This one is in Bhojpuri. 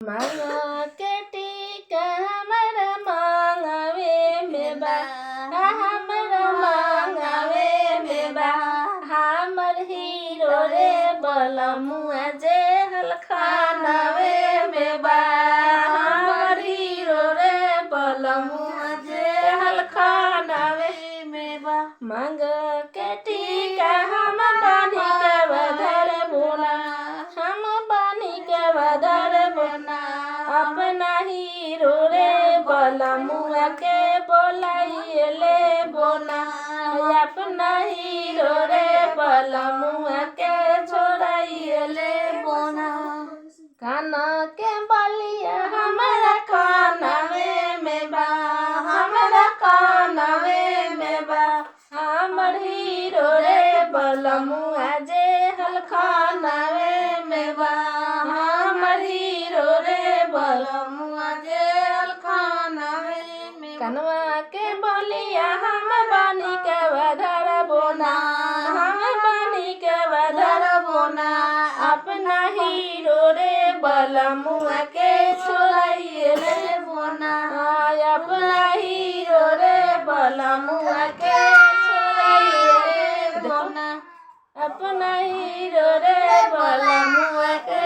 मांगा के टीका हमरा मांगावे में बा हमरा मांगावे में बा हमर हीरो रे बलमुआ जे हलखानावे में बा हमर हीरो रे बलमुआ जे हलखानावे में बा मांगा के टीका हम बानी के बधर बोला हम बानी के बधर बोला अपना हीरो रे बलमुआ के बोलाइले बोना अपना हीरो रे बलमुआ के छोड़ाइले बोना काना के बलिया हमरा कानवे में बा हमरा कानवे में बा हमर हीरो रे बलमुआ जे हलखानावे में बा हमर हीरो रे बलमुआ जे हलखानावे में कनवा के बलिया हम बानी के बधर बोना हम बानी के बधर बोना अपना हीरो रे बलमुआ के छोड़ाइले बोना अपना हीरो रे बलमुआ के छोड़ाइले बोना अपना हीरो रे बलमुआ के